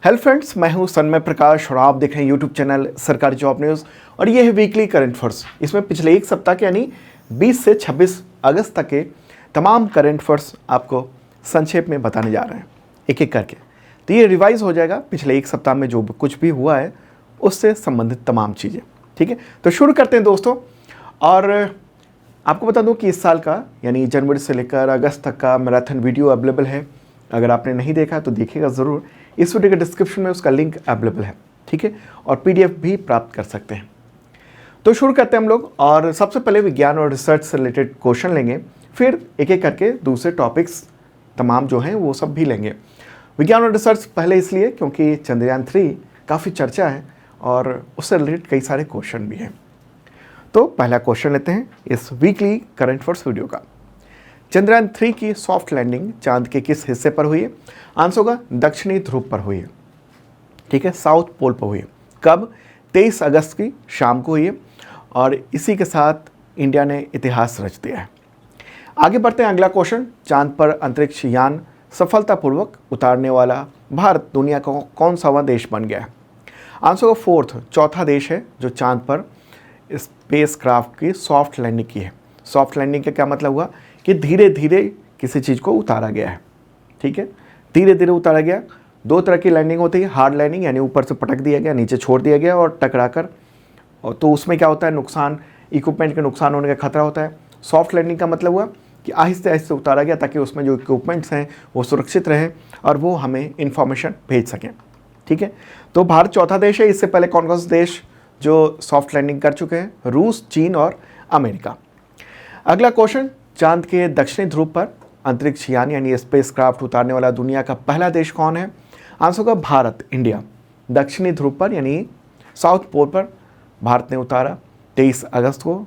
Hello friends, मैं हूं सन्मय प्रकाश और आप देख रहे हैं यूट्यूब चैनल सरकारी जॉब न्यूज़। और ये है वीकली करंट अफेयर्स। इसमें पिछले एक सप्ताह के यानी 20 से 26 अगस्त तक के तमाम करंट अफेयर्स आपको संक्षेप में बताने जा रहे हैं एक एक करके। तो ये रिवाइज हो जाएगा पिछले एक सप्ताह में जो कुछ भी हुआ है उससे संबंधित तमाम चीज़ें। ठीक है, तो शुरू करते हैं दोस्तों। और आपको बता दूं कि इस साल का यानी जनवरी से लेकर अगस्त तक का मैराथन वीडियो अवेलेबल है। अगर आपने नहीं देखा तो देखिएगा ज़रूर। इस वीडियो के डिस्क्रिप्शन में उसका लिंक अवेलेबल है। ठीक है, और पीडीएफ भी प्राप्त कर सकते हैं। तो शुरू करते हैं हम लोग। और सबसे पहले विज्ञान और रिसर्च से रिलेटेड क्वेश्चन लेंगे, फिर एक एक करके दूसरे टॉपिक्स तमाम जो हैं वो सब भी लेंगे। विज्ञान और रिसर्च पहले इसलिए क्योंकि चंद्रयान 3 काफ़ी चर्चा है और उससे रिलेटेड कई सारे क्वेश्चन भी हैं। तो पहला क्वेश्चन लेते हैं इस वीकली करंट अफेयर्स वीडियो का। चंद्रयान 3 की सॉफ्ट लैंडिंग चांद के किस हिस्से पर हुई है? आंसर होगा दक्षिणी ध्रुव पर हुई है। ठीक है, साउथ पोल पर हुई है। कब? 23 अगस्त की शाम को हुई है। और इसी के साथ इंडिया ने इतिहास रच दिया है। आगे बढ़ते हैं, अगला क्वेश्चन। चांद पर अंतरिक्ष यान सफलतापूर्वक उतारने वाला भारत दुनिया का कौन सावा देश बन गया है? आंसर होगा फोर्थ, चौथा देश है जो चांद पर स्पेस क्राफ्ट की सॉफ्ट लैंडिंग की है। सॉफ्ट लैंडिंग का क्या मतलब हुआ कि धीरे धीरे किसी चीज़ को उतारा गया है। ठीक है, धीरे धीरे उतारा गया। दो तरह की लैंडिंग होती है, हार्ड लैंडिंग यानी ऊपर से पटक दिया गया, नीचे छोड़ दिया गया और टकरा कर, और तो उसमें क्या होता है, नुकसान, इक्विपमेंट के नुकसान होने का खतरा होता है। सॉफ्ट लैंडिंग का मतलब हुआ कि आहिस्ते आहिस्ते उतारा गया ताकि उसमें जो इक्विपमेंट्स हैं वो सुरक्षित रहें और वो हमें इंफॉर्मेशन भेज सकें। ठीक है, तो भारत चौथा देश है। इससे पहले कौन कौन से देश जो सॉफ्ट लैंडिंग कर चुके हैं? रूस, चीन और अमेरिका। अगला क्वेश्चन, चांद के दक्षिणी ध्रुव पर अंतरिक्ष यान यानी स्पेस क्राफ्ट उतारने वाला दुनिया का पहला देश कौन है? आंसर होगा भारत, इंडिया। दक्षिणी ध्रुव पर यानी साउथ पोल पर भारत ने उतारा 23 अगस्त को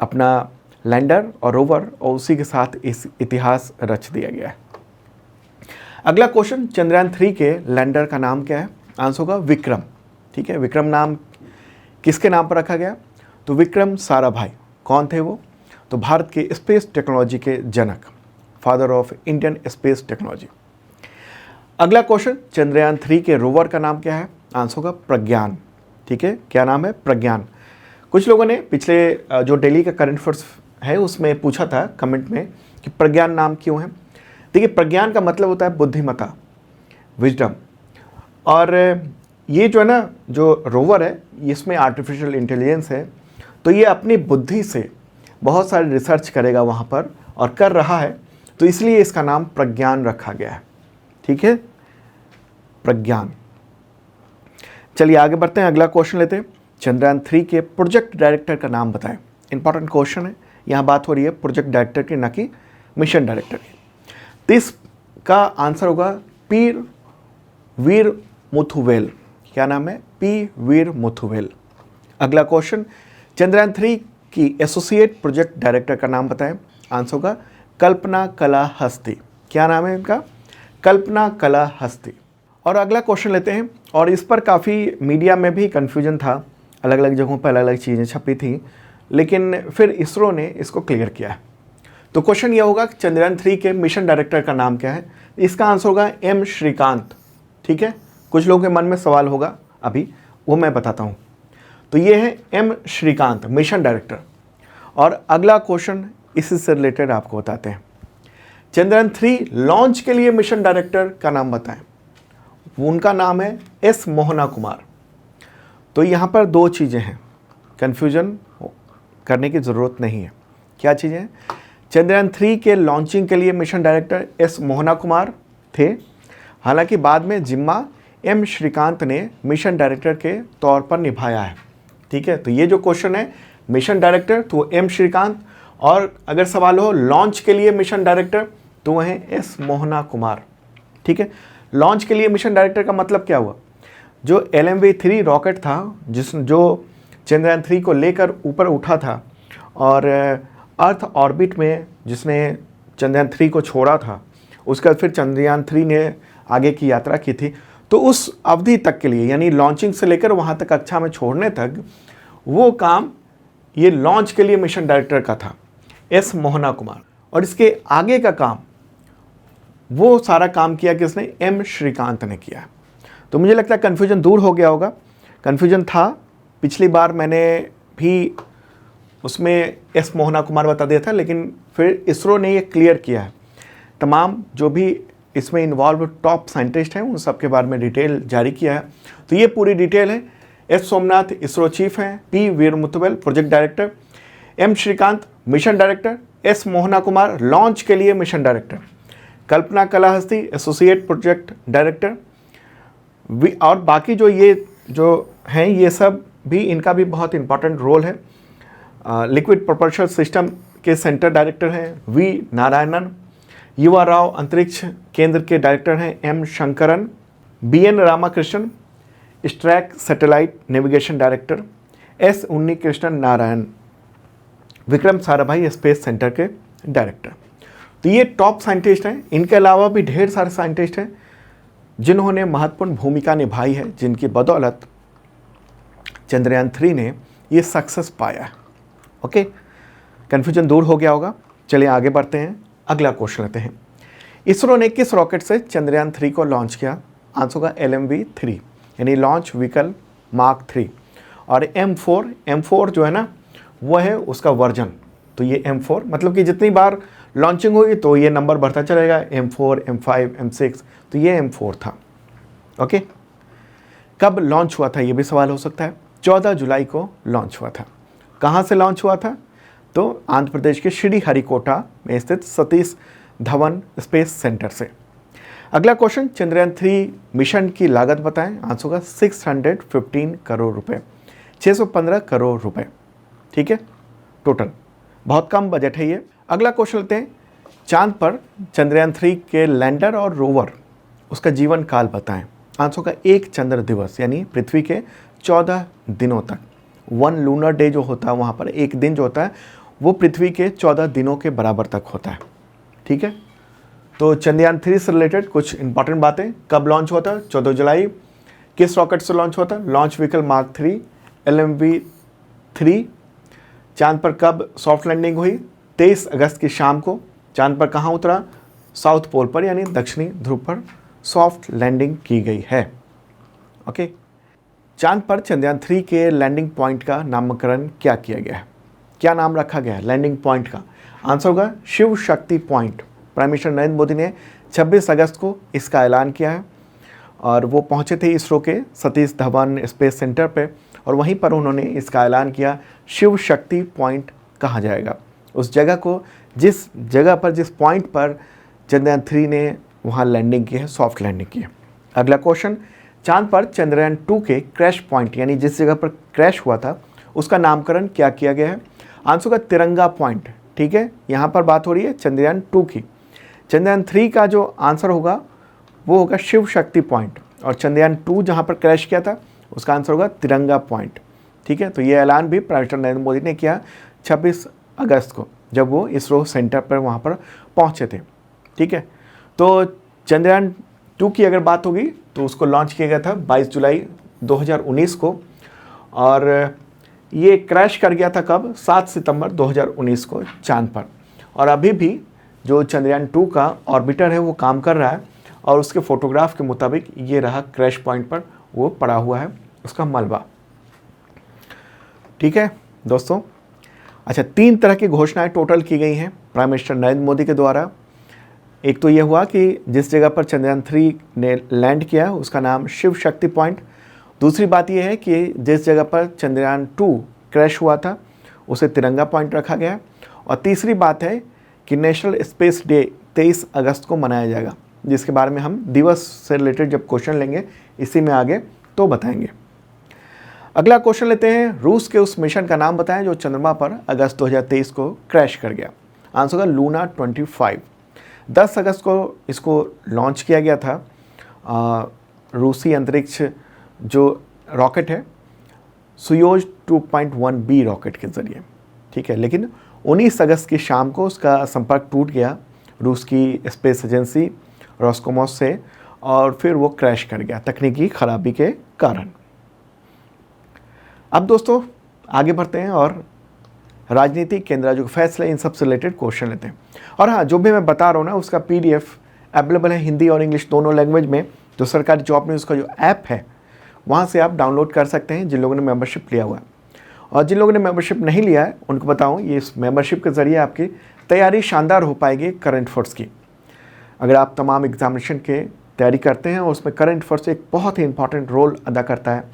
अपना लैंडर और रोवर, और उसी के साथ इस इतिहास रच दिया गया है। अगला क्वेश्चन, चंद्रयान 3 के लैंडर का नाम क्या है? आंसर होगा विक्रम। ठीक है, विक्रम नाम किसके नाम पर रखा गया? तो विक्रम साराभाई। कौन थे वो? तो भारत के स्पेस टेक्नोलॉजी के जनक, father of Indian space technology. अगला क्वेश्चन, चंद्रयान 3 के रोवर का नाम क्या है? आंसर होगा प्रज्ञान। ठीक है, क्या नाम है? प्रज्ञान। कुछ लोगों ने पिछले जो डेली का करंट अफेयर्स है उसमें पूछा था कमेंट में कि प्रज्ञान नाम क्यों है। देखिए, प्रज्ञान का मतलब होता है बुद्धिमता, विजडम। और ये जो है ना, जो रोवर है इसमें आर्टिफिशियल इंटेलिजेंस है, तो ये अपनी बुद्धि से बहुत सारे रिसर्च करेगा वहाँ पर और कर रहा है, तो इसलिए इसका नाम प्रज्ञान रखा गया है। ठीक है, प्रज्ञान। चलिए आगे बढ़ते हैं, अगला क्वेश्चन लेते हैं। चंद्रयान 3 के प्रोजेक्ट डायरेक्टर का नाम बताएं। इंपॉर्टेंट क्वेश्चन है, यहाँ बात हो रही है प्रोजेक्ट डायरेक्टर की, ना कि मिशन डायरेक्टर की। तो इसका आंसर होगा पी वीर मुथुवेल। क्या नाम है? पी वीर मुथुवेल। अगला क्वेश्चन, चंद्रयान 3 की एसोसिएट प्रोजेक्ट डायरेक्टर का नाम बताएं। आंसर होगा कल्पना कला हस्ती। क्या नाम है इनका? कल्पना कला हस्ती। और अगला क्वेश्चन लेते हैं, और इस पर काफ़ी मीडिया में भी कन्फ्यूजन था, अलग अलग जगहों पर अलग अलग चीज़ें छपी थी, लेकिन फिर इसरो ने इसको क्लियर किया है। तो क्वेश्चन यह होगा कि चंद्रयान 3 के मिशन डायरेक्टर का नाम क्या है? इसका आंसर होगा एम श्रीकांत। ठीक है, कुछ लोगों के मन में सवाल होगा अभी, वो मैं बताता हूँ। तो ये है एम श्रीकांत, मिशन डायरेक्टर। और अगला क्वेश्चन इसी से रिलेटेड आपको बताते हैं। चंद्रयान 3 लॉन्च के लिए मिशन डायरेक्टर का नाम बताएं। उनका नाम है एस मोहना कुमार। तो यहाँ पर दो चीज़ें हैं, कन्फ्यूजन करने की ज़रूरत नहीं है। क्या चीज़ें हैं? चंद्रयान 3 के लॉन्चिंग के लिए mission director S Mohana Kumar थे, हालांकि बाद में जिम्मा एम श्रीकांत ने मिशन डायरेक्टर के तौर पर निभाया है। ठीक है, तो ये जो क्वेश्चन है मिशन डायरेक्टर तो एम श्रीकांत, और अगर सवाल हो लॉन्च के लिए मिशन डायरेक्टर तो वह है एस मोहना कुमार। ठीक है, लॉन्च के लिए मिशन डायरेक्टर का मतलब क्या हुआ? जो LMV-3 रॉकेट था जो चंद्रयान 3 को लेकर ऊपर उठा था और अर्थ ऑर्बिट में जिसने चंद्रयान 3 को छोड़ा था, उसके बाद फिर चंद्रयान 3 ने आगे की यात्रा की थी, तो उस अवधि तक के लिए यानी लॉन्चिंग से लेकर वहाँ तक कक्षा में छोड़ने तक वो काम ये लॉन्च के लिए मिशन डायरेक्टर का था, एस मोहना कुमार। और इसके आगे का काम वो सारा काम किया किसने? एम श्रीकांत ने किया। तो मुझे लगता है कन्फ्यूजन दूर हो गया होगा। कन्फ्यूजन था, पिछली बार मैंने भी उसमें एस मोहना कुमार बता दिया था, लेकिन फिर इसरो ने ये क्लियर किया है। तमाम जो भी इसमें इन्वॉल्व टॉप साइंटिस्ट हैं उन सब के बारे में डिटेल जारी किया है। तो ये पूरी डिटेल है। एस सोमनाथ इसरो चीफ हैं, P Veeramuthuvel project director, M Sreekanth mission director, S Mohana Kumar launch के लिए mission director, Kalpana Kalahasti associate project director, और बाकी जो हैं ये सब भी, इनका भी बहुत इंपॉर्टेंट रोल है। लिक्विड प्रोपल्शन सिस्टम के सेंटर डायरेक्टर हैं वी नारायणन, युवा राव अंतरिक्ष केंद्र के डायरेक्टर हैं M Sankaran, B N Ramakrishnan ISTRAC satellite navigation director, S Unnikrishnan Narayan Vikram Sarabhai space centre के डायरेक्टर। तो ये टॉप साइंटिस्ट हैं। इनके अलावा भी ढेर सारे साइंटिस्ट हैं जिन्होंने महत्वपूर्ण भूमिका निभाई है, जिनकी बदौलत चंद्रयान 3 ने ये सक्सेस पाया है। ओके, कन्फ्यूजन दूर हो गया होगा। चलिए आगे बढ़ते हैं, अगला क्वेश्चन लेते हैं। इसरो ने किस रॉकेट से चंद्रयान 3 को लॉन्च किया? आंसर होगा LMV-3 यानी लॉन्च व्हीकल मार्क 3। और M4 जो है ना, वो है उसका वर्जन। तो ये M4 मतलब कि जितनी बार लॉन्चिंग होगी तो ये नंबर बढ़ता चलेगा, M4, M5, M6, तो ये M4 था। ओके, कब लॉन्च हुआ था ये भी सवाल हो सकता है। 14 जुलाई को लॉन्च हुआ था। कहाँ से लॉन्च हुआ था? तो आंध्र प्रदेश के श्रीहरिकोटा में स्थित सतीश धवन स्पेस सेंटर से। अगला क्वेश्चन, चंद्रयान 3 मिशन की लागत बताएं। आंसर होगा 615 करोड़ रुपए, 615 करोड़ रुपए। ठीक है, टोटल बहुत कम बजट है ये। अगला क्वेश्चन लेते हैं, चांद पर चंद्रयान 3 के लैंडर और रोवर उसका जीवन काल बताएं। आंसर होगा 1 चंद्र दिवस यानी पृथ्वी के 14 दिनों तक। 1 लूनर डे जो होता है वहाँ पर एक दिन जो होता है वो पृथ्वी के 14 दिनों के बराबर तक होता है। ठीक है, तो चंद्रयान 3 से रिलेटेड कुछ इंपॉर्टेंट बातें। कब लॉन्च हुआ था? 14 जुलाई। किस रॉकेट से लॉन्च हुआ था? Launch vehicle mark 3 LMV-3। चांद पर कब सॉफ्ट लैंडिंग हुई? 23 अगस्त की शाम को। चांद पर कहाँ उतरा? साउथ पोल पर यानी दक्षिणी ध्रुव पर सॉफ्ट लैंडिंग की गई है। ओके, चांद पर चंद्रयान 3 के लैंडिंग पॉइंट का नामकरण क्या किया गया है? क्या नाम रखा गया है लैंडिंग पॉइंट का? आंसर होगा Shiv Shakti point. Prime minister Narendra Modi ने 26 अगस्त को इसका ऐलान किया है और वो पहुंचे थे इसरो के सतीश धवन स्पेस सेंटर पे, और वहीं पर उन्होंने इसका ऐलान किया शिव शक्ति पॉइंट कहा जाएगा उस जगह को, जिस जगह पर, जिस पॉइंट पर चंद्रयान 3 ने वहाँ लैंडिंग की है, सॉफ्ट लैंडिंग की है। अगला क्वेश्चन, चांद पर चंद्रयान 2 के क्रैश पॉइंट यानी जिस जगह पर क्रैश हुआ था उसका नामकरण क्या किया गया है? आंसर का तिरंगा पॉइंट। ठीक है, यहाँ पर बात हो रही है चंद्रयान 2 की। चंद्रयान 3 का जो आंसर होगा वो होगा शिव शक्ति पॉइंट, और चंद्रयान 2 जहाँ पर क्रैश किया था उसका आंसर होगा तिरंगा पॉइंट। ठीक है, तो ये ऐलान भी प्राइम मिनिस्टर नरेंद्र मोदी ने किया 26 अगस्त को जब वो इसरो सेंटर पर वहाँ पर पहुँचे थे। ठीक है, तो चंद्रयान 2 की अगर बात होगी तो उसको लॉन्च किया गया था 22 जुलाई 2019 को, और ये क्रैश कर गया था कब? 7 सितंबर 2019 को चांद पर। और अभी भी जो चंद्रयान 2 का ऑर्बिटर है वो काम कर रहा है, और उसके फोटोग्राफ के मुताबिक ये रहा क्रैश पॉइंट पर वो पड़ा हुआ है उसका मलबा। ठीक है दोस्तों, अच्छा 3 तरह की घोषणाएं टोटल की गई हैं प्राइम मिनिस्टर नरेंद्र मोदी के द्वारा। एक तो ये हुआ कि जिस जगह पर चंद्रयान 3 ने लैंड किया उसका नाम शिव शक्ति पॉइंट। दूसरी बात यह है कि जिस जगह पर चंद्रयान 2 क्रैश हुआ था उसे तिरंगा पॉइंट रखा गया है। और तीसरी बात है कि नेशनल स्पेस डे 23 अगस्त को मनाया जाएगा, जिसके बारे में हम दिवस से रिलेटेड जब क्वेश्चन लेंगे इसी में आगे तो बताएंगे। अगला क्वेश्चन लेते हैं, रूस के उस मिशन का नाम बताएं जो चंद्रमा पर अगस्त 2023 को क्रैश कर गया। आंसर होगा लूना 25। 10 अगस्त को इसको लॉन्च किया गया था रूसी अंतरिक्ष जो रॉकेट है सुयोज 2.1B रॉकेट के ज़रिए। ठीक है, लेकिन 19 अगस्त की शाम को उसका संपर्क टूट गया रूस की स्पेस एजेंसी रोस्कोमोस से, और फिर वो क्रैश कर गया तकनीकी खराबी के कारण। अब दोस्तों आगे बढ़ते हैं और राजनीतिक केंद्र जो फैसले इन सबसे रिलेटेड क्वेश्चन लेते हैं। और हाँ, जो भी मैं बता रहा हूँ ना उसका PDF अवेलेबल है हिंदी और इंग्लिश दोनों लैंग्वेज में, तो सरकारी जॉब न्यूज़ का जो ऐप है वहाँ से आप डाउनलोड कर सकते हैं जिन लोगों ने मेंबरशिप लिया हुआ है। और जिन लोगों ने मेंबरशिप नहीं लिया है उनको बताऊँ, ये इस मेंबरशिप के ज़रिए आपकी तैयारी शानदार हो पाएगी करंट अफेयर्स की। अगर आप तमाम एग्जामिनेशन के तैयारी करते हैं और उसमें करंट अफेयर्स एक बहुत ही इंपॉर्टेंट रोल अदा करता है,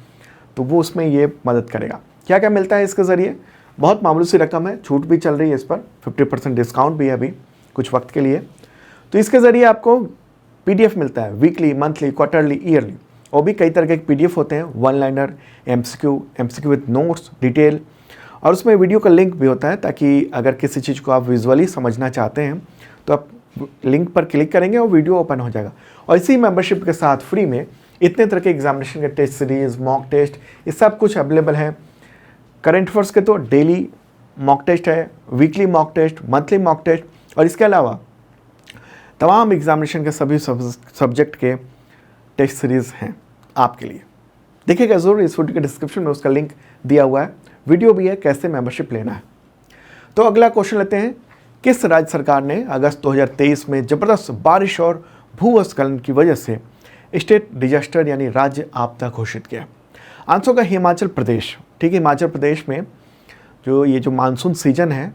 तो वो उसमें ये मदद करेगा। क्या क्या मिलता है इसके ज़रिए? बहुत मामूली सी रकम है, छूट भी चल रही है इस पर, 50% डिस्काउंट भी है अभी कुछ वक्त के लिए। तो इसके ज़रिए आपको PDF मिलता है, वीकली, मंथली, क्वार्टरली, ईयरली, और भी कई तरह के PDF होते हैं, one liner, MCQ with notes, detail, और उसमें वीडियो का लिंक भी होता है, ताकि अगर किसी चीज़ को आप विजुअली समझना चाहते हैं तो आप लिंक पर क्लिक करेंगे और वीडियो ओपन हो जाएगा। और इसी मेंबरशिप के साथ फ्री में इतने तरह के एग्जामिनेशन के टेस्ट सीरीज, मॉक टेस्ट, ये सब कुछ अवेलेबल है। करंट अफेयर्स के तो डेली मॉक टेस्ट है, weekly mock test, monthly mock test, और इसके अलावा तमाम एग्जामिनेशन के सभी सब्जेक्ट के टेस्ट सीरीज़ हैं आपके लिए। देखिएगा ज़रूर, इस वीडियो के डिस्क्रिप्शन में उसका लिंक दिया हुआ है, वीडियो भी है कैसे मेंबरशिप लेना है। तो अगला क्वेश्चन लेते हैं, किस राज्य सरकार ने अगस्त 2023 में ज़बरदस्त बारिश और भूस्खलन की वजह से स्टेट डिजास्टर यानी राज्य आपदा घोषित किया? आंसर का हिमाचल प्रदेश। ठीक है, हिमाचल प्रदेश में जो मानसून सीजन है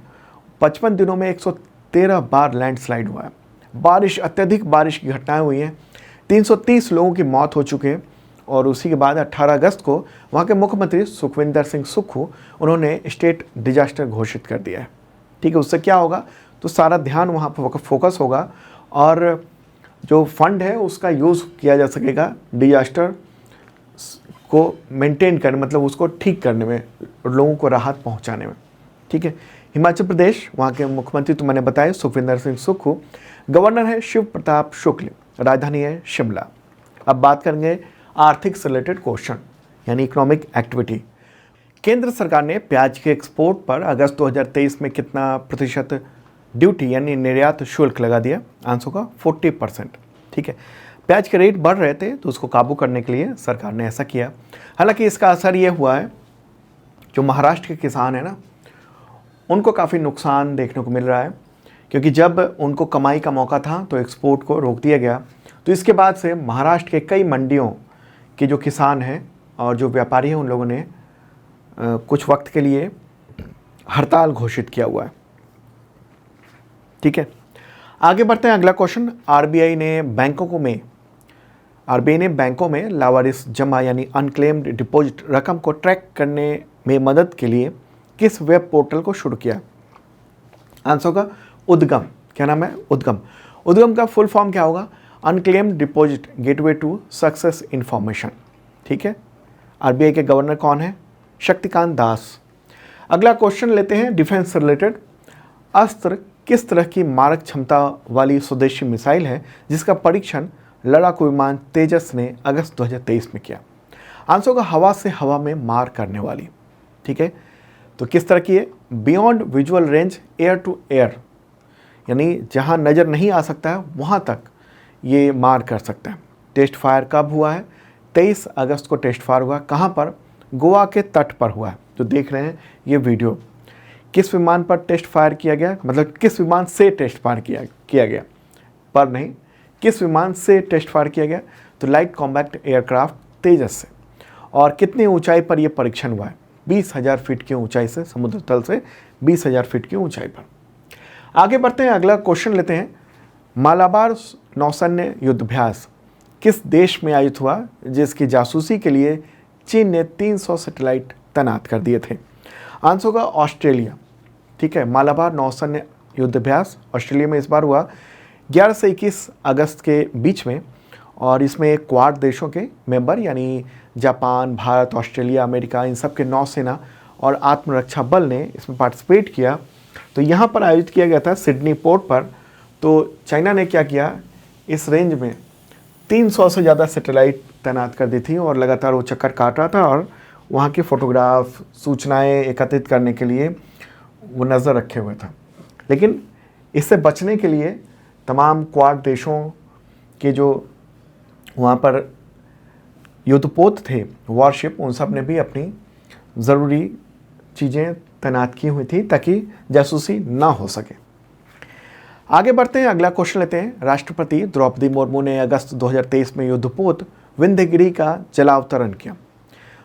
55 दिनों में 113 बार लैंडस्लाइड हुआ है। अत्यधिक बारिश की घटनाएं हुई हैं, 330 लोगों की मौत हो चुके हैं। और उसी के बाद 18 अगस्त को वहाँ के मुख्यमंत्री सुखविंदर सिंह सुक्खू उन्होंने स्टेट डिजास्टर घोषित कर दिया है। ठीक है, उससे क्या होगा, तो सारा ध्यान वहाँ पर फोकस होगा और जो फंड है उसका यूज़ किया जा सकेगा डिजास्टर को मेंटेन करने, मतलब उसको ठीक करने में, लोगों को राहत पहुँचाने में। ठीक है, हिमाचल प्रदेश, वहाँ के मुख्यमंत्री तो मैंने बताया सुखविंदर सिंह सुक्खू, गवर्नर है शिव प्रताप शुक्ल, राजधानी है शिमला। अब बात करेंगे आर्थिक से रिलेटेड क्वेश्चन यानी इकोनॉमिक एक्टिविटी। केंद्र सरकार ने प्याज के एक्सपोर्ट पर अगस्त 2023 में कितना प्रतिशत ड्यूटी यानी निर्यात शुल्क लगा दिया? आंसर का 40%। ठीक है, प्याज के रेट बढ़ रहे थे तो उसको काबू करने के लिए सरकार ने ऐसा किया। हालांकि इसका असर ये हुआ है, जो महाराष्ट्र के किसान हैं ना, उनको काफ़ी नुकसान देखने को मिल रहा है, क्योंकि जब उनको कमाई का मौका था तो एक्सपोर्ट को रोक दिया गया। तो इसके बाद से महाराष्ट्र के कई मंडियों के जो किसान हैं और जो व्यापारी हैं उन लोगों ने कुछ वक्त के लिए हड़ताल घोषित किया हुआ है। ठीक है, आगे बढ़ते हैं। अगला क्वेश्चन, आरबीआई ने बैंकों में लावारिस जमा यानी अनक्लेम्ड डिपॉजिट रकम को ट्रैक करने में मदद के लिए किस वेब पोर्टल को शुरू किया? आंसर का उद्गम। क्या नाम है? उद्गम का फुल फॉर्म क्या होगा? Unclaimed deposit gateway to success information. ठीक है, आरबीआई के गवर्नर कौन है? शक्तिकांत दास। अगला क्वेश्चन लेते हैं डिफेंस से रिलेटेड। अस्त्र किस तरह की मारक क्षमता वाली स्वदेशी मिसाइल है जिसका परीक्षण लड़ाकू विमान तेजस ने अगस्त 2023 में किया? आंसर का हवा से हवा में मार करने वाली। ठीक है, तो किस तरह की है? Beyond visual range air to air, यानी जहां नज़र नहीं आ सकता है वहां तक ये मार कर सकता है। टेस्ट फायर कब हुआ है? 23 अगस्त को टेस्ट फायर हुआ। कहां पर? गोवा के तट पर हुआ है। तो देख रहे हैं ये वीडियो। किस विमान पर टेस्ट फायर किया गया, मतलब किस विमान से टेस्ट फायर किया गया, पर नहीं, किस विमान से टेस्ट फायर किया गया? तो लाइट कॉम्बैट एयरक्राफ्ट तेजस से। और कितनी ऊंचाई पर यह परीक्षण हुआ है? 20,000 फीट की ऊंचाई से, समुद्र तल से 20,000 फीट की ऊंचाई पर। आगे बढ़ते हैं, अगला क्वेश्चन लेते हैं। मालाबार नौसैन्य युद्धाभ्यास किस देश में आयोजित हुआ जिसकी जासूसी के लिए चीन ने 300 सैटेलाइट तैनात कर दिए थे? आंसर होगा ऑस्ट्रेलिया। ठीक है, मालाबार नौसैन्य युद्धाभ्यास ऑस्ट्रेलिया में इस बार हुआ 11 से 21 अगस्त के बीच में। और इसमें क्वाड देशों के मेंबर यानी जापान, भारत, ऑस्ट्रेलिया, अमेरिका, इन सब के नौसेना और आत्मरक्षा बल ने इसमें पार्टिसिपेट किया। तो यहाँ पर आयोजित किया गया था सिडनी पोर्ट पर। तो चाइना ने क्या किया, इस रेंज में 300 से ज़्यादा सैटेलाइट तैनात कर दी थी और लगातार वो चक्कर काट रहा था और वहाँ की फ़ोटोग्राफ, सूचनाएं एकत्रित करने के लिए वो नज़र रखे हुए था। लेकिन इससे बचने के लिए तमाम क्वाड देशों के जो वहाँ पर युद्धपोत थे, वॉरशिप, उन सब ने भी अपनी ज़रूरी चीज़ें तैनात की हुई थी ताकि जासूसी ना हो सके। आगे बढ़ते हैं, अगला क्वेश्चन लेते हैं। राष्ट्रपति द्रौपदी मुर्मू ने अगस्त 2023 में युद्धपोत विंध्यगिरि का जलावतरण किया।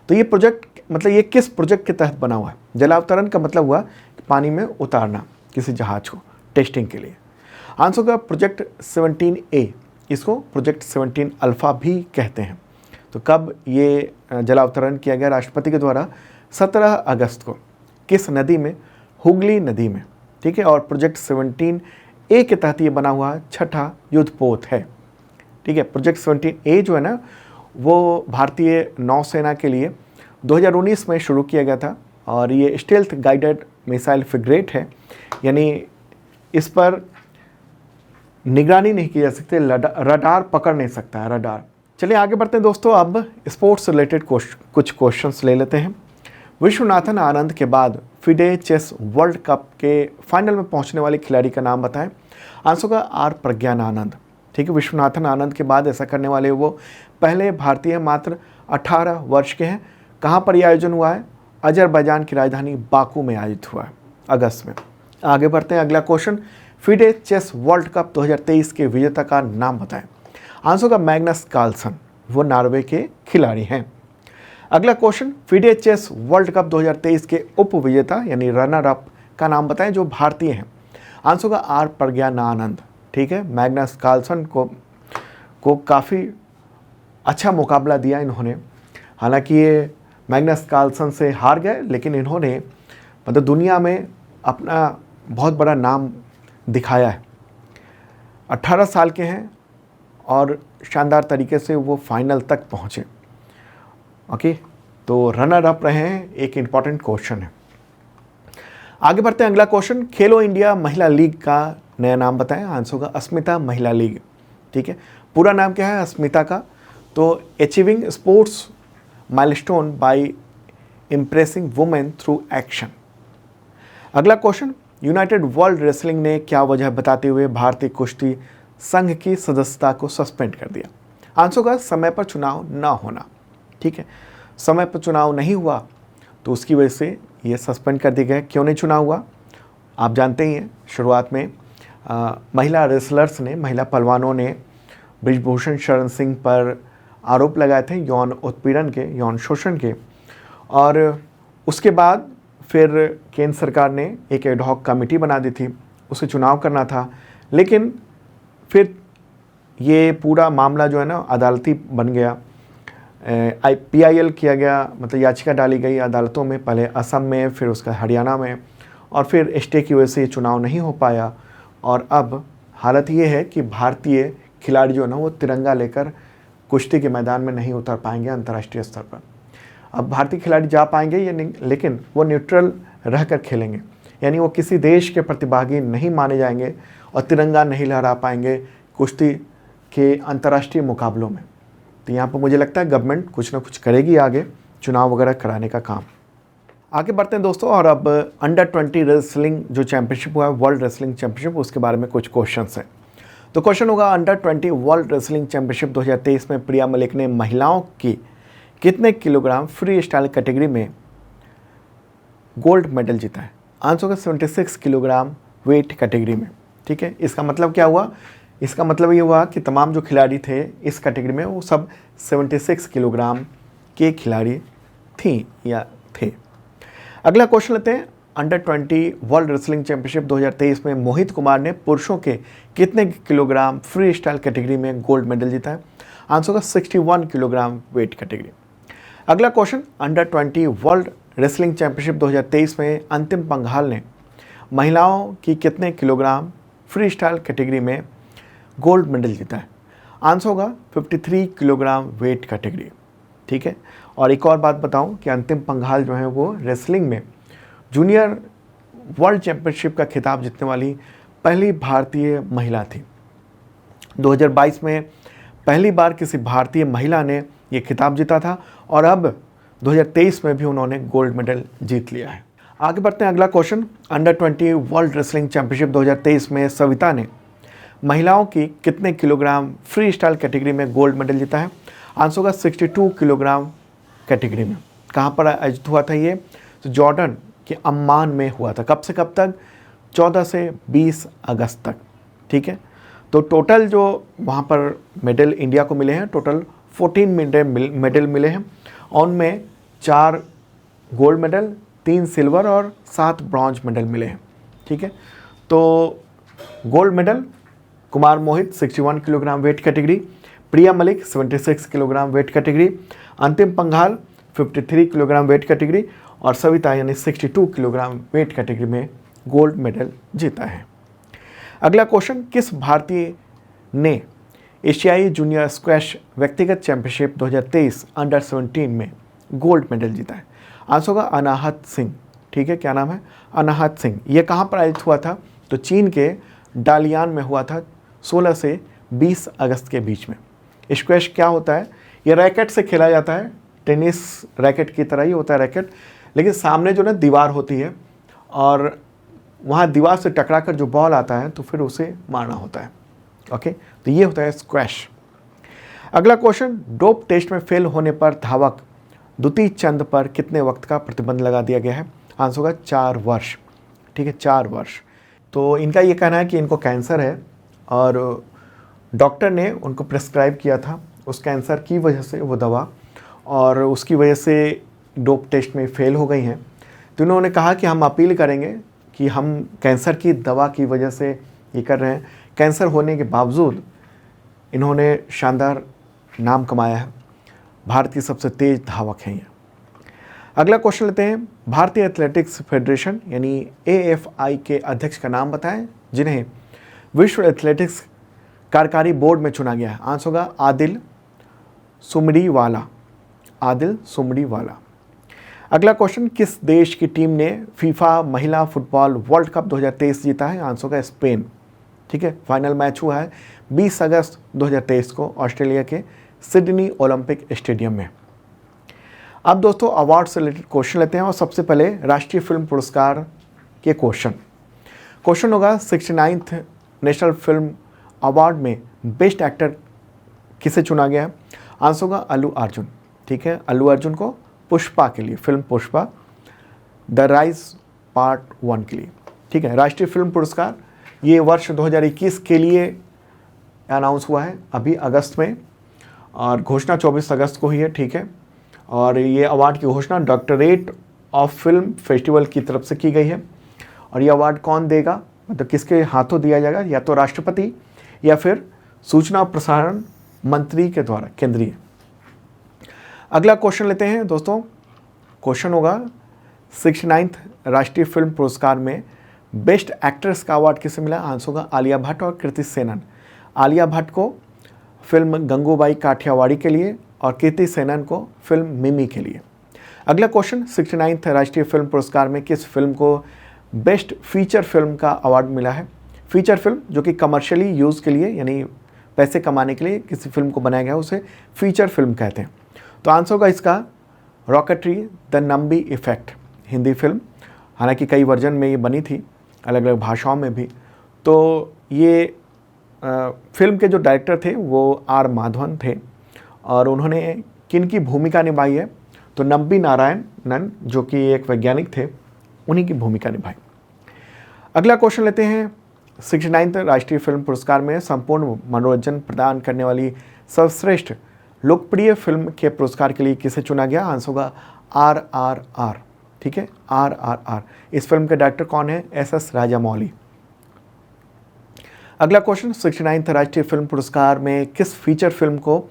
तो ये प्रोजेक्ट मतलब ये किस प्रोजेक्ट के तहत बना हुआ है? जलावतरण का मतलब हुआ कि पानी में उतारना किसी जहाज को टेस्टिंग के लिए। आंसर होगा प्रोजेक्ट 17A, इसको प्रोजेक्ट 17 अल्फा भी कहते हैं। तो कब ये जलावतरण किया गया राष्ट्रपति के द्वारा? 17 अगस्त को। किस नदी में? हुगली नदी में, ठीक है। और प्रोजेक्ट 17A के तहत ये बना हुआ छठा युद्धपोत है, ठीक है। प्रोजेक्ट 17A जो है ना, वो भारतीय नौसेना के लिए 2019 में शुरू किया गया था और ये स्टेल्थ गाइडेड मिसाइल फ्रिगेट है, यानी इस पर निगरानी नहीं की जा सकती, रडार पकड़ नहीं सकता है, रडार। चलिए आगे बढ़ते हैं दोस्तों, अब स्पोर्ट्स रिलेटेड कुछ क्वेश्चंस ले लेते हैं। विश्वनाथन आनंद के बाद फिडे चेस वर्ल्ड कप के फाइनल में पहुंचने वाले खिलाड़ी का नाम बताएं। आंसर होगा आर प्रज्ञान आनंद, ठीक है। विश्वनाथन आनंद के बाद ऐसा करने वाले वो पहले भारतीय मात्र 18 वर्ष के हैं। कहाँ पर यह आयोजन हुआ है? अजरबैजान की राजधानी बाकू में आयोजित हुआ है अगस्त में। आगे बढ़ते हैं, अगला question, FIDE chess world cup 2023 के विजेता का नाम बताएं। आंसर होगा मैग्नस कार्लसन, वो नॉर्वे के खिलाड़ी हैं। अगला question, FIDE chess world cup 2023 के उप विजेता यानी रनर अप का नाम बताएं जो भारतीय हैं। आंसर होगा आर प्रज्ञान आनंद, ठीक है। मैग्नस कार्लसन को काफ़ी अच्छा मुकाबला दिया इन्होंने। हालांकि ये मैग्नस कार्लसन से हार गए, लेकिन इन्होंने मतलब दुनिया में अपना बहुत बड़ा नाम दिखाया है। 18 साल के हैं और शानदार तरीके से वो फाइनल तक पहुँचे। ओके, तो रनर अप रहे हैं, एक इम्पॉर्टेंट क्वेश्चन है। आगे बढ़ते हैं, अगला क्वेश्चन, खेलो इंडिया महिला लीग का नया नाम बताएं। आंसर होगा अस्मिता महिला लीग, ठीक है। पूरा नाम क्या है अस्मिता का? तो achieving sports milestone by impressing women through action. अगला क्वेश्चन, यूनाइटेड वर्ल्ड रेसलिंग ने क्या वजह बताते हुए भारतीय कुश्ती संघ की सदस्यता को सस्पेंड कर दिया। आंसर होगा समय पर चुनाव न होना, ठीक है। समय पर चुनाव नहीं हुआ तो उसकी वजह से ये सस्पेंड कर दिया गया। क्यों नहीं चुनाव हुआ? आप जानते ही हैं, शुरुआत में महिला रेसलर्स ने, महिला पहलवानों ने ब्रिजभूषण शरण सिंह पर आरोप लगाए थे यौन उत्पीड़न के, यौन शोषण के, और उसके बाद फिर केंद्र सरकार ने एक एडहॉक कमेटी बना दी थी, उसे चुनाव करना था। लेकिन फिर ये पूरा मामला जो है ना अदालती बन गया, PIL किया गया, मतलब याचिका डाली गई अदालतों में, पहले असम में, फिर उसका हरियाणा में, और फिर स्टे की वजह से ये चुनाव नहीं हो पाया। और अब हालत ये है कि भारतीय खिलाड़ी जो है ना वो तिरंगा लेकर कुश्ती के मैदान में नहीं उतर पाएंगे अंतर्राष्ट्रीय स्तर पर। अब भारतीय खिलाड़ी जा पाएंगे या नहीं, लेकिन वो न्यूट्रल रहकर खेलेंगे, यानी वो किसी देश के प्रतिभागी नहीं माने जाएंगे और तिरंगा नहीं लहरा पाएंगे कुश्ती के अंतर्राष्ट्रीय मुकाबलों में। तो यहाँ पर मुझे लगता है गवर्नमेंट कुछ ना कुछ करेगी आगे, चुनाव वगैरह कराने का काम। आगे बढ़ते हैं दोस्तों, और अब अंडर 20 रेसलिंग जो चैंपियनशिप हुआ है, वर्ल्ड रेसलिंग चैंपियनशिप, उसके बारे में कुछ क्वेश्चंस हैं। तो क्वेश्चन होगा, अंडर 20 वर्ल्ड रेसलिंग चैंपियनशिप 2023 में प्रिया मलिक ने महिलाओं की कितने किलोग्राम फ्री स्टाइल कैटेगरी में गोल्ड मेडल जीता है? आंसर होगा 76 किलोग्राम वेट कैटेगरी में, ठीक है। इसका मतलब क्या हुआ? इसका मतलब ये हुआ कि तमाम जो खिलाड़ी थे इस कैटेगरी में वो सब 76 किलोग्राम के खिलाड़ी थी या थे। अगला क्वेश्चन लेते हैं, अंडर 20 वर्ल्ड रेसलिंग चैंपियनशिप 2023 में मोहित कुमार ने पुरुषों के कितने किलोग्राम फ्री स्टाइल कैटेगरी में गोल्ड मेडल जीता है? आंसर होगा 61 किलोग्राम वेट कैटेगरी। अगला question, under 20 world wrestling championship 2023 में अंतिम पंघाल ने महिलाओं की कितने किलोग्राम फ्री स्टाइल कैटेगरी में गोल्ड मेडल जीता है? आंसर होगा 53 किलोग्राम वेट कैटेगरी, ठीक है। और एक और बात बताऊं कि अंतिम पंघाल जो है वो रेसलिंग में जूनियर वर्ल्ड चैंपियनशिप का खिताब जीतने वाली पहली भारतीय महिला थी। 2022 में पहली बार किसी भारतीय महिला ने ये खिताब जीता था और अब 2023 में भी उन्होंने गोल्ड मेडल जीत लिया है। आगे बढ़ते हैं, अगला question, under 20 world wrestling championship 2023 में सविता ने महिलाओं की कितने किलोग्राम फ्री स्टाइल कैटेगरी में गोल्ड मेडल जीता है? आंसर होगा 62 किलोग्राम कैटेगरी में। कहाँ पर आयोजित हुआ था ये? तो जॉर्डन के अम्मान में हुआ था। कब से कब तक? 14 से 20 अगस्त तक, ठीक है। तो टोटल जो वहाँ पर मेडल इंडिया को मिले हैं, टोटल 14 मेडल मिले हैं। उनमें 4 गोल्ड मेडल, 3 सिल्वर और 7 ब्रॉन्ज मेडल मिले हैं, ठीक है। तो गोल्ड मेडल कुमार मोहित 61 किलोग्राम वेट कैटेगरी, प्रिया मलिक 76 किलोग्राम वेट कैटेगरी, अंतिम पंघाल 53 किलोग्राम वेट कैटेगरी और सविता यानी 62 किलोग्राम वेट कैटेगरी में गोल्ड मेडल जीता है। अगला क्वेश्चन, किस भारतीय ने एशियाई जूनियर स्क्वैश व्यक्तिगत चैंपियनशिप 2023 अंडर 17 में गोल्ड मेडल जीता है? आंसर होगा अनाहत सिंह, ठीक है। क्या नाम है? अनाहत सिंह। ये कहाँ पर आयोजित हुआ था? तो चीन के डालियान में हुआ था 16 से 20 अगस्त के बीच में। स्क्वैश क्या होता है? ये रैकेट से खेला जाता है, टेनिस रैकेट की तरह ही होता है रैकेट, लेकिन सामने जो ना दीवार होती है और वहाँ दीवार से टकरा कर जो बॉल आता है तो फिर उसे मारना होता है। ओके, तो ये होता है स्क्वैश। अगला क्वेश्चन, डोप टेस्ट में फेल होने पर धावक द्वितीय चंद पर कितने वक्त का प्रतिबंध लगा दिया गया है? आंसर होगा 4 वर्ष, ठीक है, 4 वर्ष। तो इनका ये कहना है कि इनको कैंसर है और डॉक्टर ने उनको प्रिस्क्राइब किया था उस कैंसर की वजह से वो दवा, और उसकी वजह से डोप टेस्ट में फेल हो गई हैं। तो उन्होंने कहा कि हम अपील करेंगे कि हम कैंसर की दवा की वजह से ये कर रहे हैं। कैंसर होने के बावजूद इन्होंने शानदार नाम कमाया है, भारत की सबसे तेज धावक हैं ये। अगला क्वेश्चन लेते हैं, भारतीय एथलेटिक्स फेडरेशन यानी AFI के अध्यक्ष का नाम बताएं जिन्हें विश्व एथलेटिक्स कार्यकारी बोर्ड में चुना गया है? आंसर होगा आदिल सुमरीवाला, आदिल सुमरीवाला। अगला क्वेश्चन, किस देश की टीम ने फीफा महिला फुटबॉल वर्ल्ड कप 2023 जीता है? आंसर होगा स्पेन, ठीक है। फाइनल मैच हुआ है 20 अगस्त 2023 को ऑस्ट्रेलिया के सिडनी ओलंपिक स्टेडियम में। अब दोस्तों अवार्ड से रिलेटेड क्वेश्चन लेते हैं और सबसे पहले राष्ट्रीय फिल्म पुरस्कार के क्वेश्चन होगा 69th नेशनल फिल्म अवार्ड में बेस्ट एक्टर किसे चुना गया है? आंसर होगा अल्लू अर्जुन, ठीक है। अल्लू अर्जुन को पुष्पा के लिए, film Pushpa the rise part 1 के लिए, ठीक है। राष्ट्रीय फिल्म पुरस्कार ये वर्ष 2021 के लिए अनाउंस हुआ है अभी अगस्त में और घोषणा 24 अगस्त को हुई है, ठीक है। और ये अवार्ड की घोषणा डायरेक्टरेट ऑफ फिल्म फेस्टिवल की तरफ से की गई है। और ये अवार्ड कौन देगा, मतलब किसके हाथों दिया जाएगा? या तो राष्ट्रपति या फिर सूचना और प्रसारण मंत्री के द्वारा, केंद्रीय। अगला क्वेश्चन लेते हैं दोस्तों, क्वेश्चन होगा 69th राष्ट्रीय फिल्म पुरस्कार में बेस्ट एक्ट्रेस का अवार्ड किसे मिला? आंसर होगा आलिया भट्ट और कृति सेनन। आलिया भट्ट को फिल्म गंगूबाई काठियावाड़ी के लिए और कृति सेनन को फिल्म मिमी के लिए। अगला क्वेश्चन, 69th राष्ट्रीय फिल्म पुरस्कार में किस फिल्म को बेस्ट फीचर फिल्म का अवार्ड मिला है? फीचर फिल्म जो कि कमर्शियली यूज़ के लिए यानी पैसे कमाने के लिए किसी फिल्म को बनाया गया उसे फीचर फिल्म कहते हैं। तो आंसर होगा इसका rocketry the Nambi effect, Hindi film, हालांकि कई वर्जन में ये बनी थी अलग अलग भाषाओं में भी। तो ये फिल्म के जो डायरेक्टर थे वो आर माधवन थे और उन्होंने किन की भूमिका निभाई है? तो नंबी नारायणन जो कि एक वैज्ञानिक थे, उन्हीं की भूमिका निभाई। अगला क्वेश्चन लेते हैं, 69th राष्ट्रीय फिल्म पुरस्कार में संपूर्ण मनोरंजन प्रदान करने वाली सर्वश्रेष्ठ लोकप्रिय फिल्म के पुरस्कार के लिए किसे चुना गया? आंसर होगा RRR, ठीक है, RRR। इस फिल्म के डायरेक्टर कौन है? SS राजामौली। अगला क्वेश्चन, 69th राष्ट्रीय फिल्म पुरस्कार में किस फीचर फिल्म को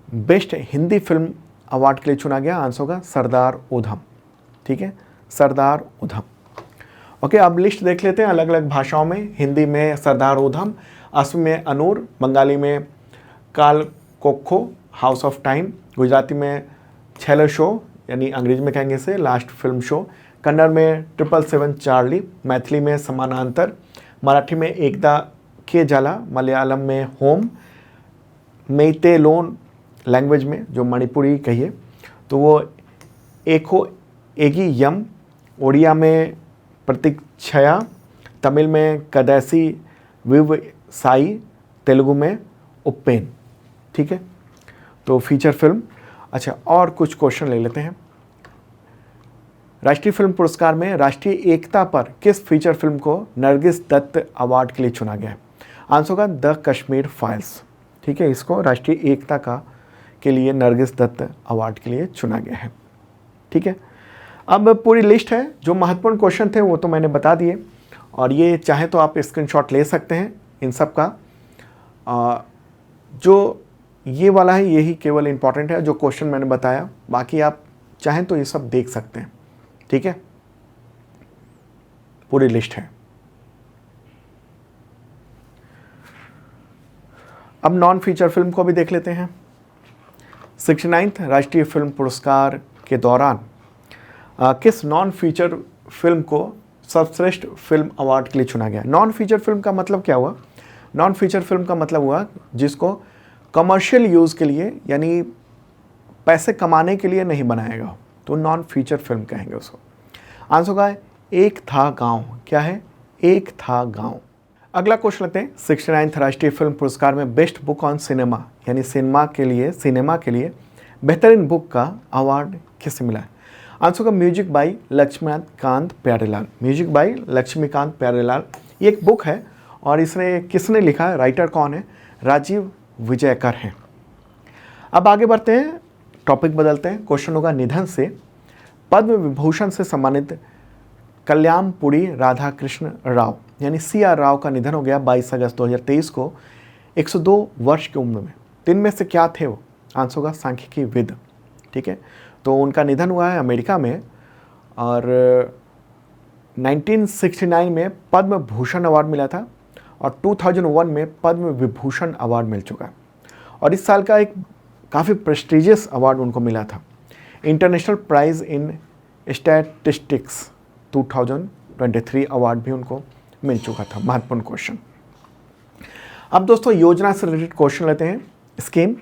बेस्ट हिंदी फिल्म अवार्ड के लिए चुना गया? आंसर होगा सरदार उधम, ठीक है, सरदार उधम। ओके, अब लिस्ट देख लेते हैं अलग अलग भाषाओं में। हिंदी में सरदार उधम, असम में अनूर, बंगाली में काल kho kho house of time, Gujarati में छेलो शो यानी अंग्रेजी में कहेंगे इसे लास्ट फिल्म शो, कन्नड़ में 777 चार्ली, मैथिली में समानांतर, मराठी में एकदा के जाला, मलयालम में होम, मेइतेलोन लैंग्वेज में जो मणिपुरी कहिए तो वो एको एगी यम, ओडिया में प्रतीक्षया, तमिल में कदैसी विव साई, तेलुगु में उप्पेन, ठीक है। तो फीचर फिल्म। अच्छा, और कुछ क्वेश्चन ले लेते हैं। राष्ट्रीय फिल्म पुरस्कार में राष्ट्रीय एकता पर किस फीचर फिल्म को नरगिस दत्त अवार्ड के लिए चुना गया है? आंसर होगा द कश्मीर फाइल्स। ठीक है, इसको राष्ट्रीय एकता का के लिए नरगिस दत्त अवार्ड के लिए चुना गया है। ठीक है, अब पूरी लिस्ट है, जो महत्वपूर्ण क्वेश्चन थे वो तो मैंने बता दिए, और ये चाहे तो आप स्क्रीनशॉट ले सकते हैं इन सब का। जो ये वाला है यही केवल इम्पॉर्टेंट है जो क्वेश्चन मैंने बताया, बाकी आप चाहें तो ये सब देख सकते हैं। ठीक है, पूरी लिस्ट है। अब नॉन फीचर फिल्म को भी देख लेते हैं। 69th राष्ट्रीय फिल्म पुरस्कार के दौरान किस नॉन फीचर फिल्म को सर्वश्रेष्ठ फिल्म अवार्ड के लिए चुना गया? नॉन फीचर फिल्म का मतलब क्या हुआ? नॉन फीचर फिल्म का मतलब हुआ जिसको कमर्शियल यूज़ के लिए यानी पैसे कमाने के लिए नहीं बनाया गया, तो नॉन फीचर फिल्म कहेंगे उसको। आंसर का है एक था गांव। क्या है? एक था गांव। अगला क्वेश्चन लेते हैं। 69th राष्ट्रीय फिल्म पुरस्कार में बेस्ट बुक ऑन सिनेमा यानी सिनेमा के लिए बेहतरीन बुक का अवार्ड किसे मिला है? आंसर का music by Laxmikant Pyarelal. Music by Laxmikant Pyarelal, ये एक बुक है और इसने किसने लिखा है, राइटर कौन है? राजीव विजयकर हैं। अब आगे बढ़ते हैं, टॉपिक बदलते हैं। क्वेश्चन होगा निधन से पद्म विभूषण से सम्मानित कल्याणपुरी राधाकृष्ण राव यानी CR राव का निधन हो गया 22 अगस्त 2023 को 102 वर्ष की उम्र में। तीन में से क्या थे वो? आंसर होगा सांख्यिकी विद। ठीक है, तो उनका निधन हुआ है अमेरिका में और 1969 में पद्म भूषण अवार्ड मिला था और 2001 में पद्म विभूषण अवार्ड मिल चुका है। और इस साल का एक काफ़ी प्रेस्टिजियस अवार्ड उनको मिला था, इंटरनेशनल प्राइज़ इन स्टैटिस्टिक्स 2023 अवार्ड भी उनको मिल चुका था। महत्वपूर्ण क्वेश्चन। अब दोस्तों योजना से रिलेटेड क्वेश्चन लेते हैं। स्कीम,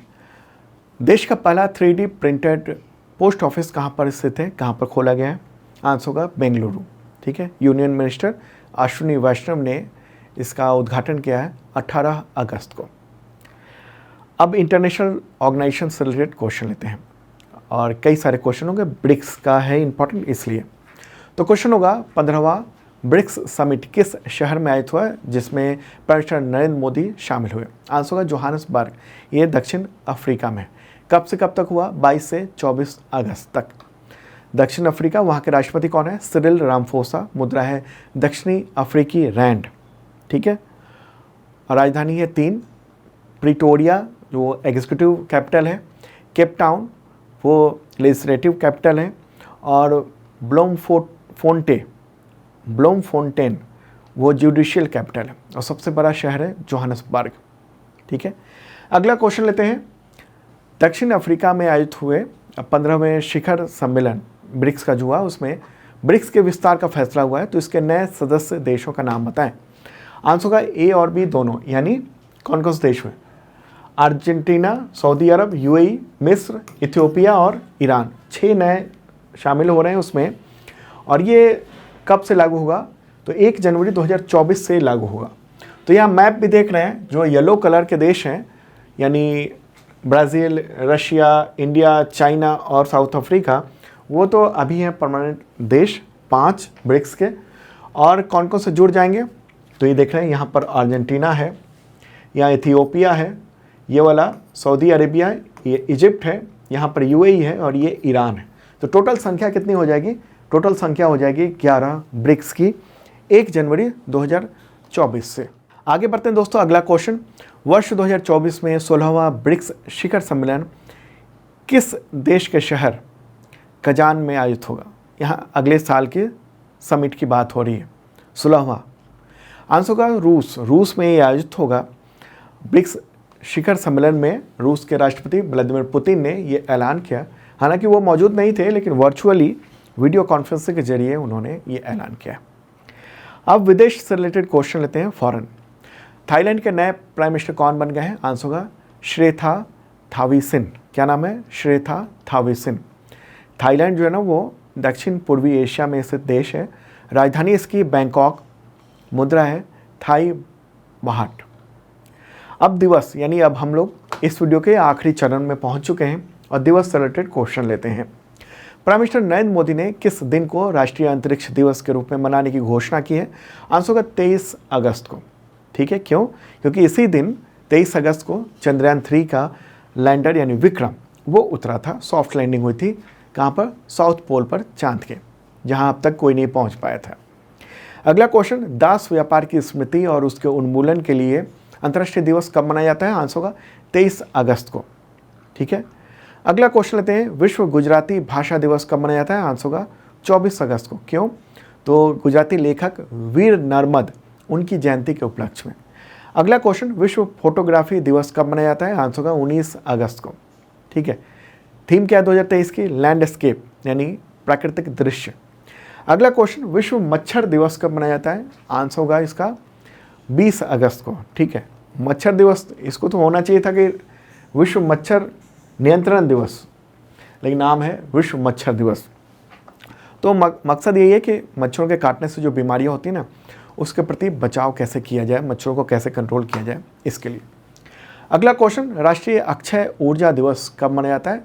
देश का पहला 3D प्रिंटेड पोस्ट ऑफिस कहाँ पर स्थित है, कहाँ पर खोला गया है? आंसर होगा बेंगलुरु। ठीक है, यूनियन मिनिस्टर अश्विनी वैष्णव ने इसका उद्घाटन किया है 18 अगस्त को। अब इंटरनेशनल ऑर्गेनाइजेशन से रिलेटेड क्वेश्चन लेते हैं और कई सारे क्वेश्चन होंगे, ब्रिक्स का है इंपॉर्टेंट इसलिए। तो क्वेश्चन होगा 15वां ब्रिक्स समिट किस शहर में आयोजित हुआ है जिसमें प्राइम मिनिस्टर नरेंद्र मोदी शामिल हुए? आंसर होगा जोहान्सबर्ग, ये दक्षिण अफ्रीका में। कब से कब तक हुआ? 22 से 24 अगस्त तक। दक्षिण अफ्रीका, वहाँ के राष्ट्रपति कौन है? Cyril Ramaphosa. मुद्रा है दक्षिणी अफ्रीकी रैंड। ठीक है, राजधानी है 3, प्रिटोरिया जो एग्जीक्यूटिव कैपिटल है, केप टाउन वो लेजिस्लेटिव कैपिटल है और ब्लोमफोंटेन वो जुडिशियल कैपिटल है और सबसे बड़ा शहर है जोहान्सबर्ग। ठीक है, अगला क्वेश्चन लेते हैं। दक्षिण अफ्रीका में आयोजित हुए 15वें शिखर सम्मेलन ब्रिक्स का जो हुआ उसमें ब्रिक्स के विस्तार का फैसला हुआ है, तो इसके नए सदस्य देशों का नाम बताएं। आंसर होगा A और B दोनों, यानी कौन कौन से देश हुए? अर्जेंटीना, सऊदी अरब, UAE, मिस्र, इथियोपिया और ईरान। 6 नए शामिल हो रहे हैं उसमें और ये कब से लागू होगा? तो 1 जनवरी 2024 से लागू होगा। तो यहाँ मैप भी देख रहे हैं, जो येलो कलर के देश हैं यानी ब्राज़ील, रशिया, इंडिया, चाइना और साउथ अफ्रीका, वो तो अभी हैं परमानेंट देश 5 ब्रिक्स के। और कौन कौन से जुड़ जाएंगे? तो ये देख रहे हैं, यहाँ पर अर्जेंटीना है, यहाँ इथियोपिया है, ये वाला सऊदी अरेबिया है, ये इजिप्ट है, यहाँ पर UAE है और ये ईरान है। तो टोटल संख्या कितनी हो जाएगी? टोटल संख्या हो जाएगी 11 ब्रिक्स की 1 जनवरी 2024 से। आगे बढ़ते हैं दोस्तों, अगला क्वेश्चन। वर्ष 2024 में 16वां ब्रिक्स शिखर सम्मेलन किस देश के शहर कजान में आयोजित होगा? यहाँ अगले साल के समिट की बात हो रही है। 16वां आंसर होगा रूस में ये आयोजित होगा। ब्रिक्स शिखर सम्मेलन में रूस के राष्ट्रपति व्लादिमीर पुतिन ने ये ऐलान किया, हालांकि वो मौजूद नहीं थे लेकिन वर्चुअली वीडियो कॉन्फ्रेंसिंग के जरिए उन्होंने ये ऐलान किया। अब विदेश से रिलेटेड क्वेश्चन लेते हैं। फॉरेन, थाईलैंड के नए प्राइम मिनिस्टर कौन बन गए हैं? आंसर होगा श्रेथा थाविसिन। क्या नाम है? श्रेथा थाविसिन। थाईलैंड जो है ना वो दक्षिण पूर्वी एशिया में स्थित देश है। राजधानी इसकी बैंकॉक। मुद्रा है थाई बाहट। अब दिवस, यानी अब हम लोग इस वीडियो के आखिरी चरण में पहुंच चुके हैं और दिवस से रिलेटेड क्वेश्चन लेते हैं। प्राइम मिनिस्टर नरेंद्र मोदी ने किस दिन को राष्ट्रीय अंतरिक्ष दिवस के रूप में मनाने की घोषणा की है? आंसर होगा 23 अगस्त को। ठीक है, क्यों? क्योंकि इसी दिन 23 अगस्त को चंद्रयान 3 का लैंडर यानी विक्रम वो उतरा था। सॉफ्ट लैंडिंग हुई थी कहाँ पर? साउथ पोल पर, चांद के, जहाँ अब तक कोई नहीं पहुँच पाया था। अगला क्वेश्चन, दास व्यापार की स्मृति और उसके उन्मूलन के लिए अंतर्राष्ट्रीय दिवस कब मनाया जाता है? आंसर होगा 23 अगस्त को। ठीक है, अगला क्वेश्चन लेते हैं, विश्व गुजराती भाषा दिवस कब मनाया जाता है? आंसर होगा 24 अगस्त को। क्यों? तो गुजराती लेखक वीर नर्मद उनकी जयंती के उपलक्ष्य में। अगला क्वेश्चन, विश्व फोटोग्राफी दिवस कब मनाया जाता है? आंसर होगा 19 अगस्त को। ठीक है, थीम क्या है 2023 की? लैंडस्केप यानी प्राकृतिक दृश्य। अगला क्वेश्चन, विश्व मच्छर दिवस कब मनाया जाता है? आंसर होगा इसका 20 अगस्त को। ठीक है, मच्छर दिवस, इसको तो होना चाहिए था कि विश्व मच्छर नियंत्रण दिवस, लेकिन नाम है विश्व मच्छर दिवस। तो मकसद यही है कि मच्छरों के काटने से जो बीमारियां होती हैं ना, उसके प्रति बचाव कैसे किया जाए, मच्छरों को कैसे कंट्रोल किया जाए, इसके लिए। अगला क्वेश्चन, राष्ट्रीय अक्षय ऊर्जा दिवस कब मनाया जाता है?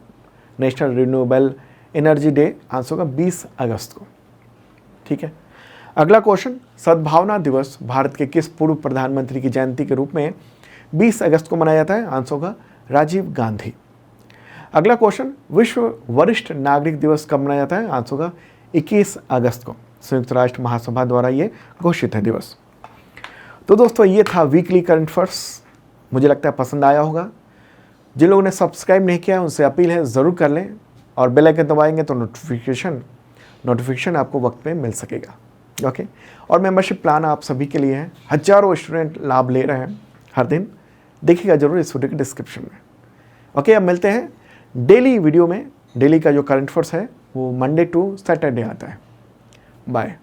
National renewable energy day. Answer होगा 20 अगस्त को। ठीक है, अगला क्वेश्चन, सद्भावना दिवस भारत के किस पूर्व प्रधानमंत्री की जयंती के रूप में 20 अगस्त को मनाया जाता है? आंसर होगा राजीव गांधी। अगला क्वेश्चन, विश्व वरिष्ठ नागरिक दिवस कब मनाया जाता है? आंसर होगा 21 अगस्त को। संयुक्त राष्ट्र महासभा द्वारा ये घोषित है दिवस। तो दोस्तों, ये था वीकली करंट अफेयर्स। मुझे लगता है पसंद आया होगा। जिन लोगों ने सब्सक्राइब नहीं किया उनसे अपील है ज़रूर कर लें, और बेल आइकन दबाएंगे तो नोटिफिकेशन आपको वक्त पे मिल सकेगा। ओके, और मेंबरशिप प्लान आप सभी के लिए है। हजारों स्टूडेंट लाभ ले रहे हैं हर दिन, देखिएगा जरूर इस वीडियो के डिस्क्रिप्शन में। ओके, अब मिलते हैं डेली वीडियो में। डेली का जो करंट अफेयर्स है वो मंडे टू सैटरडे आता है। बाय।